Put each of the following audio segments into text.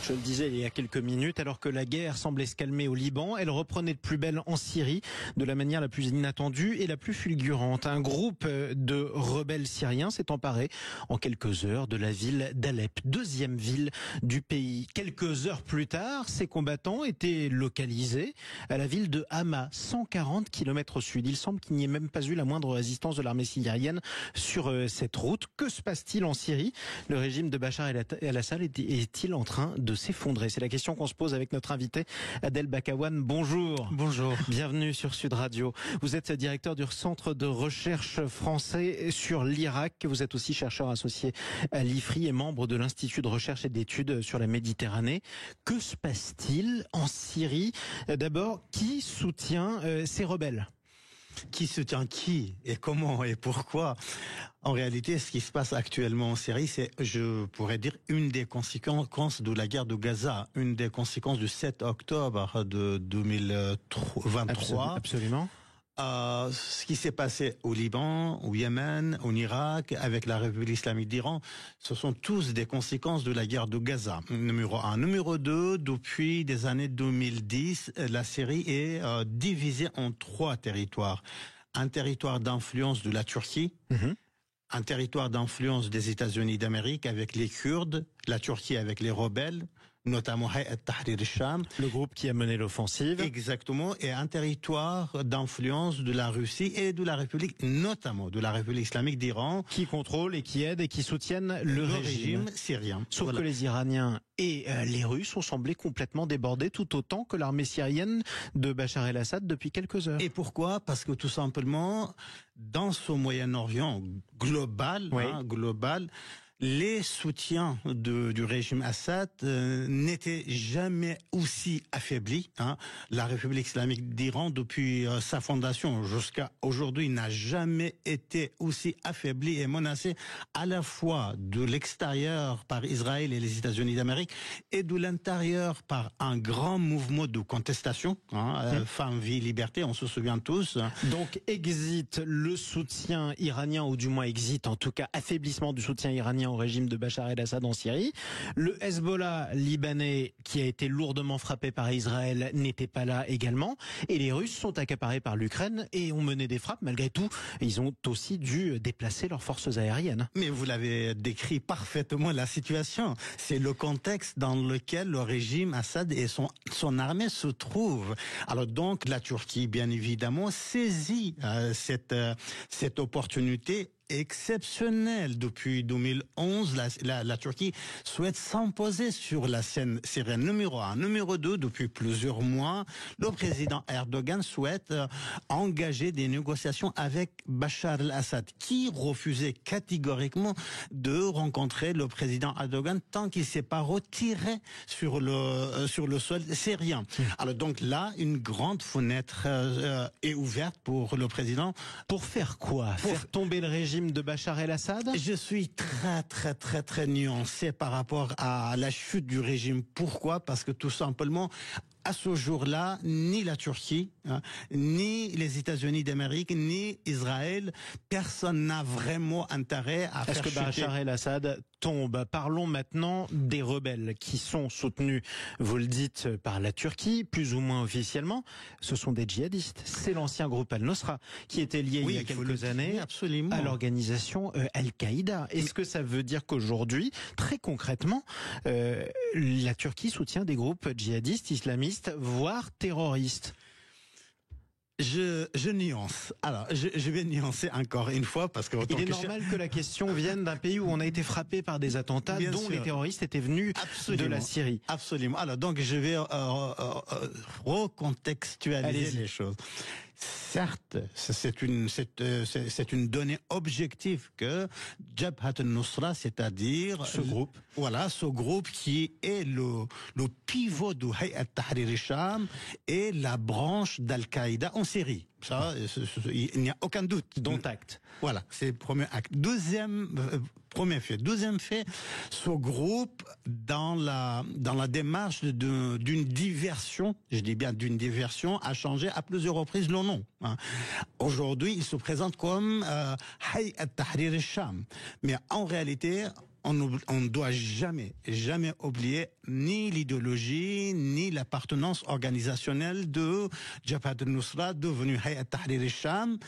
Je le disais il y a quelques minutes, alors que la guerre semblait se calmer au Liban, elle reprenait de plus belle en Syrie, de la manière la plus inattendue et la plus fulgurante. Un groupe de rebelles syriens s'est emparé en quelques heures de la ville d'Alep, deuxième ville du pays. Quelques heures plus tard, ces combattants étaient localisés à la ville de Hama, 140 km au sud. Il semble qu'il n'y ait même pas eu la moindre résistance de l'armée syrienne sur cette route. Que se passe-t-il en Syrie? Le régime de Bachar el-Assad est-il en train de s'effondrer? C'est la question qu'on se pose avec notre invité Adel Bakawan. Bonjour. Bonjour. Bienvenue sur Sud Radio. Vous êtes directeur du Centre de recherche français sur l'Irak. Vous êtes aussi chercheur associé à l'IFRI et membre de l'Institut de recherche et d'études sur la Méditerranée. Que se passe-t-il en Syrie? D'abord, qui soutient ces rebelles? Qui soutient qui et comment et pourquoi? En réalité, ce qui se passe actuellement en Syrie, c'est, je pourrais dire, une des conséquences de la guerre de Gaza, une des conséquences du 7 octobre de 2023. Absolument. Ce qui s'est passé au Liban, au Yémen, au Irak, avec la République islamique d'Iran, ce sont tous des conséquences de la guerre de Gaza. Numéro 1. Numéro 2, depuis des années 2010, la Syrie est divisée en 3 territoires. Un territoire d'influence de la Turquie, un territoire d'influence des États-Unis d'Amérique avec les Kurdes, la Turquie avec les rebelles, notamment Hayat Tahrir al-Sham. Le groupe qui a mené l'offensive. Exactement, et un territoire d'influence de la Russie et de la République, notamment de la République islamique d'Iran. Qui contrôlent et qui aident et qui soutiennent le régime syrien. Sauf que les Iraniens et les Russes ont semblé complètement débordés, tout autant que l'armée syrienne de Bachar el-Assad depuis quelques heures. Et pourquoi? Parce que tout simplement, dans ce Moyen-Orient global, global, les soutiens du régime Assad n'étaient jamais aussi affaiblis. La République islamique d'Iran, depuis sa fondation jusqu'à aujourd'hui, n'a jamais été aussi affaiblie et menacée à la fois de l'extérieur par Israël et les États-Unis d'Amérique et de l'intérieur par un grand mouvement de contestation. Femmes, vie, liberté, on se souvient tous. Donc exit le soutien iranien, ou du moins exit en tout cas affaiblissement du soutien iranien au régime de Bachar el-Assad en Syrie. Le Hezbollah libanais, qui a été lourdement frappé par Israël, n'était pas là également. Et les Russes sont accaparés par l'Ukraine et ont mené des frappes. Malgré tout, ils ont aussi dû déplacer leurs forces aériennes. Mais vous l'avez décrit parfaitement, la situation. C'est le contexte dans lequel le régime Assad et son armée se trouvent. Alors donc, la Turquie, bien évidemment, saisit cette opportunité exceptionnel. Depuis 2011, la Turquie souhaite s'imposer sur la scène syrienne. Numéro 1. Numéro 2, depuis plusieurs mois, le président Erdogan souhaite engager des négociations avec Bachar el-Assad, qui refusait catégoriquement de rencontrer le président Erdogan tant qu'il s'est pas retiré sur le sol syrien. Alors donc là, une grande fenêtre est ouverte pour le président. Pour faire quoi? Faire tomber le régime de Bachar el-Assad? Je suis très nuancé par rapport à la chute du régime. Pourquoi? Parce que tout simplement, à ce jour-là, ni la Turquie, ni les États-Unis d'Amérique, ni Israël, personne n'a vraiment intérêt à faire chuter. Est-ce que Bachar el-Assad tombe? Parlons maintenant des rebelles qui sont soutenus, vous le dites, par la Turquie, plus ou moins officiellement. Ce sont des djihadistes. C'est l'ancien groupe Al-Nosra qui était lié il y a quelques années à l'organisation Al-Qaïda. Est-ce que ça veut dire qu'aujourd'hui, très concrètement, la Turquie soutient des groupes djihadistes, islamistes, voire terroristes? Je nuance. Alors, je vais nuancer encore une fois parce que il est normal que la question vienne d'un pays où on a été frappé par des attentats dont les terroristes étaient venus de la Syrie. Absolument. Alors donc je vais recontextualiser les choses. Certes, c'est une donnée objective que Jabhat al-Nusra, c'est-à-dire ce groupe qui est le pivot de Hayat Tahrir al-Sham et la branche d'Al-Qaïda en Syrie. Ça, il n'y a aucun doute. Dont acte. Voilà, c'est le premier acte. Premier fait. Deuxième fait, ce groupe, dans la démarche d'une diversion, je dis bien d'une diversion, a changé à plusieurs reprises le nom. Aujourd'hui, il se présente comme Hayat Tahrir al-Sham. Mais en réalité, on ne doit jamais oublier ni l'idéologie, ni l'appartenance organisationnelle de Jabhat al-Nusra, devenu Hayat Tahrir al-Sham,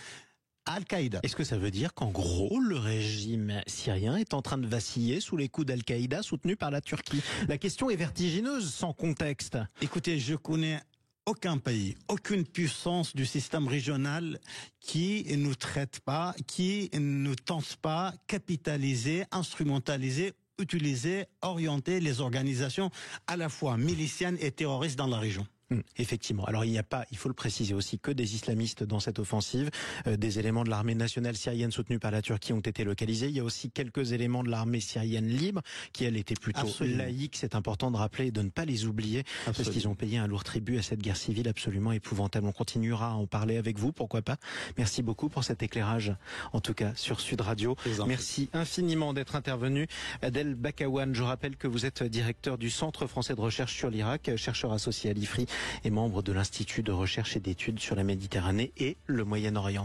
Al-Qaïda. Est-ce que ça veut dire qu'en gros, le régime syrien est en train de vaciller sous les coups d'Al-Qaïda soutenu par la Turquie? La question est vertigineuse, sans contexte. Écoutez, je connais aucun pays, aucune puissance du système régional qui ne traite pas, qui ne tente pas capitaliser, instrumentaliser, utiliser, orienter les organisations à la fois miliciennes et terroristes dans la région. Effectivement. Alors il n'y a pas, il faut le préciser aussi, que des islamistes dans cette offensive. Des éléments de l'armée nationale syrienne soutenus par la Turquie ont été localisés. Il y a aussi quelques éléments de l'armée syrienne libre qui, elle, était plutôt laïque. C'est important de rappeler et de ne pas les oublier parce qu'ils ont payé un lourd tribut à cette guerre civile absolument épouvantable. On continuera à en parler avec vous, pourquoi pas. Merci beaucoup pour cet éclairage, en tout cas sur Sud Radio. Merci infiniment d'être intervenu. Adel Bakawan, je rappelle que vous êtes directeur du Centre français de recherche sur l'Irak, chercheur associé à l'IFRI et membre de l'Institut de recherche et d'études sur la Méditerranée et le Moyen-Orient.